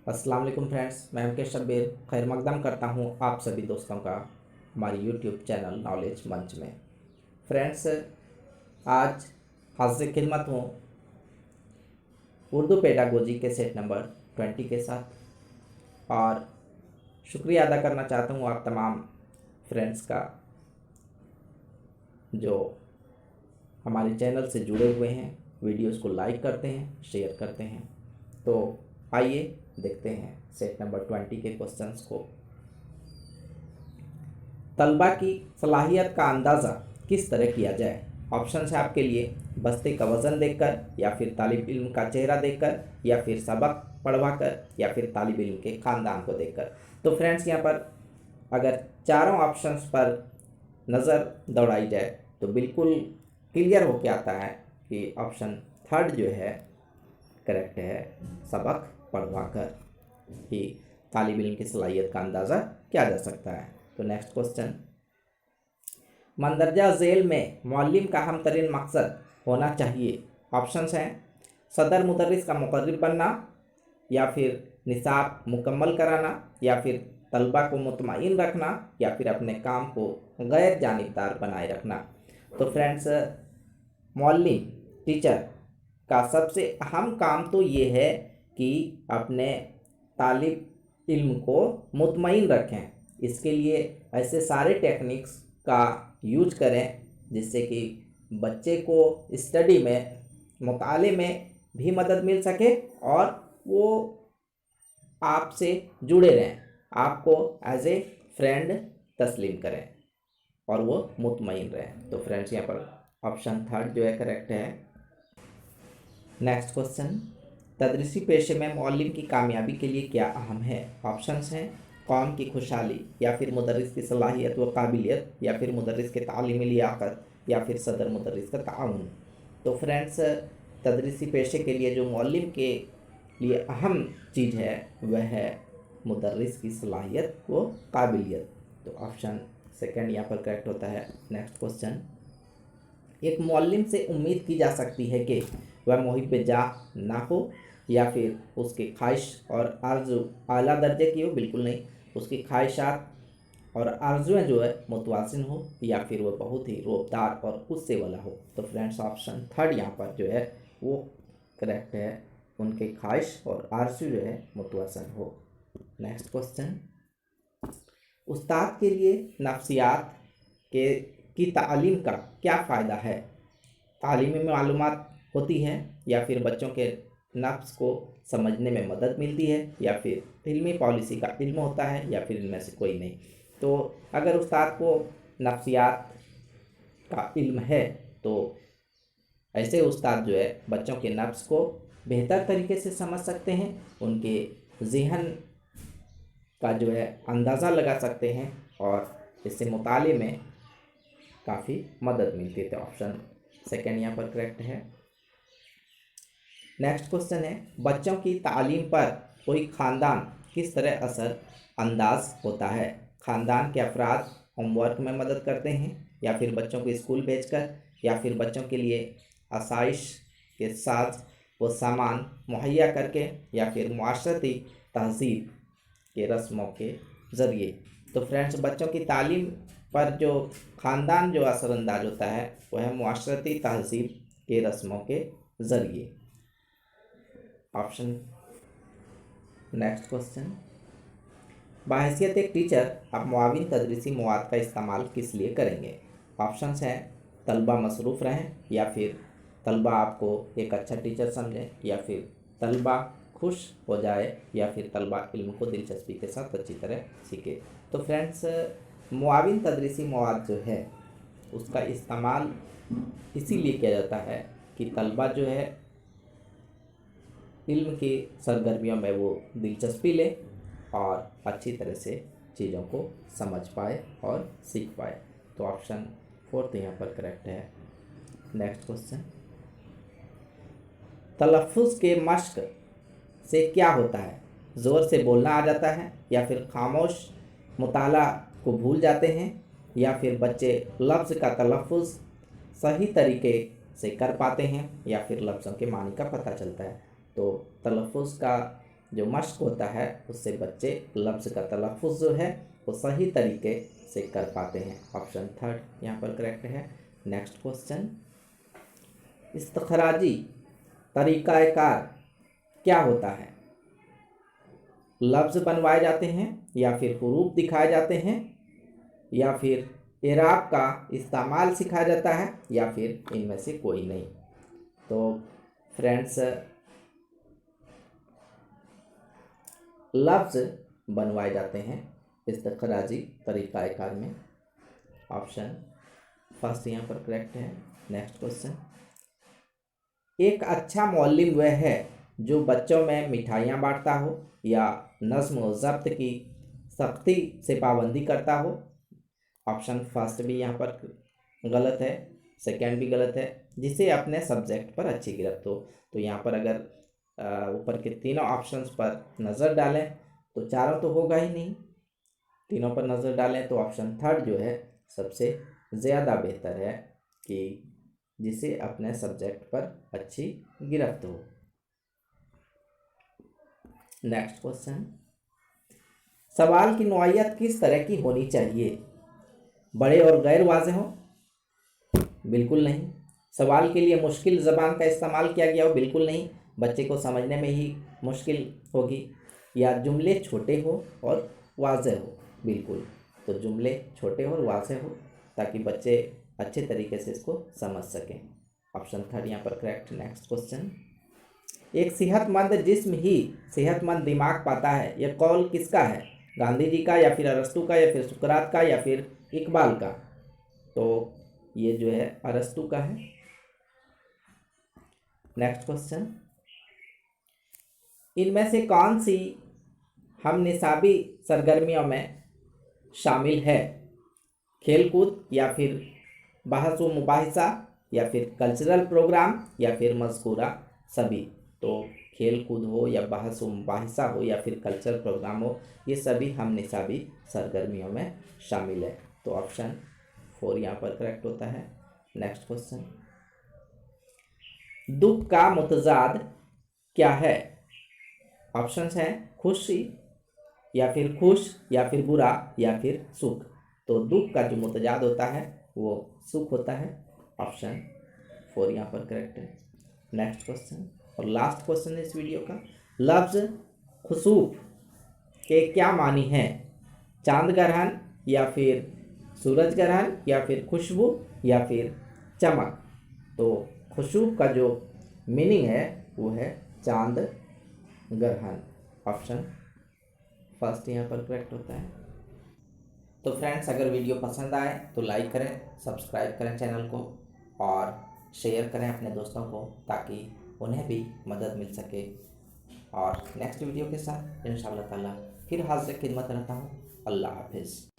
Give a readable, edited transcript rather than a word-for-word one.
अस्सलाम वालेकुम फ्रेंड्स, मैं एम के शब्बीर खैर मकदम करता हूँ आप सभी दोस्तों का हमारी यूट्यूब चैनल नॉलेज मंच में। फ्रेंड्स, आज हाज़िर खिदमत हूँ उर्दू पेडागोजी के सेट नंबर 20 के साथ और शुक्रिया अदा करना चाहता हूँ आप तमाम फ्रेंड्स का जो हमारे चैनल से जुड़े हुए हैं, वीडियोस को लाइक करते हैं, शेयर करते हैं। तो आइए देखते हैं सेट नंबर 20 के क्वेश्चंस को। तलबा की सलाहियत का अंदाज़ा किस तरह किया जाए? ऑप्शन है आपके लिए बस्ते का वज़न देखकर, या फिर तालिब इल्म का चेहरा देखकर, या फिर सबक पढ़वा कर, या फिर तालिब इल्म के ख़ानदान को देखकर। तो फ्रेंड्स, यहाँ पर अगर चारों ऑप्शंस पर नज़र दौड़ाई जाए तो बिल्कुल क्लियर होके आता है कि ऑप्शन थर्ड जो है करेक्ट है। सबक पढ़वा कर ही तालिब इल्म की सलाहियत का अंदाज़ा किया जा सकता है। तो नेक्स्ट क्वेश्चन, मंदरजा झेल में मुअल्लिम का अहम तरीन मकसद होना चाहिए। ऑप्शंस हैं सदर मुदर्रिस का मुकर्रिब बनना, या फिर निसाब मुकम्मल कराना, या फिर तलबा को मुतमईन रखना, या फिर अपने काम को गैर जानिबदार बनाए रखना। तो फ्रेंड्स, मुअल्लिम टीचर का सबसे अहम काम तो ये है कि अपने तालिब इल्म को मुतमईन रखें। इसके लिए ऐसे सारे टेक्निक्स का यूज करें जिससे कि बच्चे को स्टडी में, मुताले में भी मदद मिल सके और वो आपसे जुड़े रहें, आपको एज ए फ्रेंड तस्लीम करें और वो मुतमईन रहें। तो फ्रेंड्स, यहाँ पर ऑप्शन थर्ड जो है करेक्ट है। नेक्स्ट क्वेश्चन, तदरीसी पेशे में मुअल्लिम की कामयाबी के लिए क्या अहम है? ऑप्शंस हैं कौम की खुशहाली, या फिर मुदर्रिस की सलाहियत व काबिलियत, या फिर मुदर्रिस के तालीमी लियाकत, या फिर सदर मुदर्रिस का ताउन। तो फ्रेंड्स, तदरीसी पेशे के लिए जो मुअल्लिम के लिए अहम चीज़ है वह है मुदर्रिस की सलाहियत व काबिलियत। तो ऑप्शन सेकंड यहाँ पर करेक्ट होता है। नेक्स्ट क्वेश्चन, एक मुअल्लिम से उम्मीद की जा सकती है कि वह मुहिब जाह ना हो, या फिर उसकी ख्वाहिश और आरजू आला दर्जे की हो? बिल्कुल नहीं, उसकी ख्वाहिशात और आरजुएँ जो है मुतवाज़िन हो, या फिर वह बहुत ही रोबदार और गुस्से वाला हो। तो फ्रेंड्स, ऑप्शन थर्ड यहाँ पर जो है वो करेक्ट है, उनके ख्वाहिश और आरजू जो है मुतवाज़िन हो। नेक्स्ट क्वेश्चन, उस्ताद के लिए नफ्सियात के की तालीम का क्या फ़ायदा है? तालीमी मालूमात होती है, या फिर बच्चों के नफ्स को समझने में मदद मिलती है, या फिर इल्मी पॉलिसी का इल्म होता है, या फिर इनमें से कोई नहीं। तो अगर उस्ताद को नफ्सियात का इल्म है तो ऐसे उस्ताद जो है बच्चों के नफ्स को बेहतर तरीके से समझ सकते हैं, उनके ज़हन का जो है अंदाज़ा लगा सकते हैं और इससे मुताले में काफ़ी मदद मिलती है। तो ऑप्शन सेकेंड यहाँ पर करेक्ट है। नेक्स्ट क्वेश्चन है, बच्चों की तालीम पर कोई ख़ानदान किस तरह असर अंदाज होता है? ख़ानदान के अफराद होमवर्क में मदद करते हैं, या फिर बच्चों को स्कूल भेजकर, या फिर बच्चों के लिए आसाइश के साथ वो सामान मुहैया करके, या फिर मुआशरती तहज़ीब के रस्मों के ज़रिए। तो फ्रेंड्स, बच्चों की तालीम पर जो ख़ानदान जो असरअंदाज होता है वह है मुआशरती तहज़ीब के रस्मों के ज़रिए। ऑप्शन नेक्स्ट क्वेश्चन, बहैसियत एक टीचर आप मुआविन तदरीसी मवाद का इस्तेमाल किस लिए करेंगे? ऑप्शंस हैं तलबा मसरूफ़ रहें, या फिर तलबा आपको एक अच्छा टीचर समझें, या फिर तलबा खुश हो जाए, या फिर तलबा इल्म को दिलचस्पी के साथ अच्छी तरह सीखे। तो फ्रेंड्स, मुआविन तदरीसी मवाद जो है उसका इस्तेमाल इसीलिए किया जाता है कि तलबा जो है इल्म की सरगर्मियों में वो दिलचस्पी ले और अच्छी तरह से चीज़ों को समझ पाए और सीख पाए। तो ऑप्शन फोर्थ यहाँ पर करेक्ट है। नेक्स्ट क्वेश्चन, तलफ़ुज़ के मश्क से क्या होता है? ज़ोर से बोलना आ जाता है, या फिर खामोश मुताला को भूल जाते हैं, या फिर बच्चे लफ्ज़ का तलफ़ुज़ सही तरीके से कर पाते हैं, या फिर लफ्ज़ों के मानी का पता चलता है। तो तलफ़ुज़ का जो मश्क होता है उससे बच्चे लफ्ज़ का तलफ़ुज़ जो है वो सही तरीके से कर पाते हैं। ऑप्शन थर्ड यहाँ पर करेक्ट है। नेक्स्ट क्वेश्चन, इस्तखराजी तरीक़ाकार क्या होता है? लफ्ज़ बनवाए जाते हैं या फिर हुरूफ दिखाए जाते हैं या फिर इराब का इस्तेमाल सिखाया जाता है या फिर इनमें से कोई नहीं। तो फ्रेंड्स, लफ्ज़ बनवाए जाते हैं इस्तखराजी तरीक़ाकार में। ऑप्शन फर्स्ट यहाँ पर करेक्ट है। नेक्स्ट क्वेश्चन, एक अच्छा मौल्लिम वह है जो बच्चों में मिठाइयाँ बांटता हो या नज़्म व ज़ब्त की सख्ती से पाबंदी करता हो। ऑप्शन फर्स्ट भी यहाँ पर गलत है, सेकंड भी गलत है। जिसे अपने सब्जेक्ट पर अच्छी गिरफ्त हो। तो यहाँ पर अगर ऊपर के तीनों ऑप्शंस पर नज़र डालें तो चारों तो होगा ही नहीं, तीनों पर नज़र डालें तो ऑप्शन थर्ड जो है सबसे ज़्यादा बेहतर है कि जिसे अपने सब्जेक्ट पर अच्छी गिरफ्त हो। नेक्स्ट क्वेश्चन, सवाल की नौइयत किस तरह की होनी चाहिए? बड़े और गैर वाज़ेह हो? बिल्कुल नहीं। सवाल के लिए मुश्किल ज़बान का इस्तेमाल किया गया हो? बिल्कुल नहीं, बच्चे को समझने में ही मुश्किल होगी। या जुमले छोटे हो और वाज़ेह हो? बिल्कुल, तो जुमले छोटे और वाज़ेह हो ताकि बच्चे अच्छे तरीके से इसको समझ सकें। ऑप्शन थर्ड यहाँ पर करेक्ट। नेक्स्ट क्वेश्चन, एक सेहतमंद जिस्म ही सेहतमंद दिमाग पाता है, यह कौल किसका है? गांधी जी का या फिर अरस्तू का या फिर सुकरात का या फिर इकबाल का? तो ये जो है अरस्तू का है। नेक्स्ट क्वेश्चन, इनमें से कौन सी हम निसाबी सरगर्मियों में शामिल है? खेलकूद या फिर बहस व मुबाहिसा या फिर कल्चरल प्रोग्राम या फिर मज़कूरा सभी? तो खेल कूद हो या बहस व मुबाहिसा हो या फिर कल्चरल प्रोग्राम हो, ये सभी हम निसाबी सरगर्मियों में शामिल है। तो ऑप्शन फोर यहाँ पर करेक्ट होता है। नेक्स्ट क्वेश्चन, दुख का मुतजाद क्या है? ऑप्शंस हैं खुशी या फिर खुश या फिर बुरा या फिर सुख। तो दुख का जो मुतजाद होता है वो सुख होता है। ऑप्शन फोर यहाँ पर करेक्ट है। नेक्स्ट क्वेश्चन और लास्ट क्वेश्चन है इस वीडियो का, लफ्ज़ खुसूफ के क्या मानी हैं? चांद ग्रहण या फिर सूरज ग्रहण या फिर खुशबू या फिर चमक? तो खुशूफ का जो मीनिंग है वो है चांद ग्रहण। ऑप्शन फर्स्ट यहाँ पर करेक्ट होता है। तो फ्रेंड्स, अगर वीडियो पसंद आए तो लाइक करें, सब्सक्राइब करें चैनल को और शेयर करें अपने दोस्तों को ताकि उन्हें भी मदद मिल सके। और नेक्स्ट वीडियो के साथ इंशाअल्लाह ताला फिर हाज़िर खिदमत रहता हूँ। अल्लाह हाफिज़।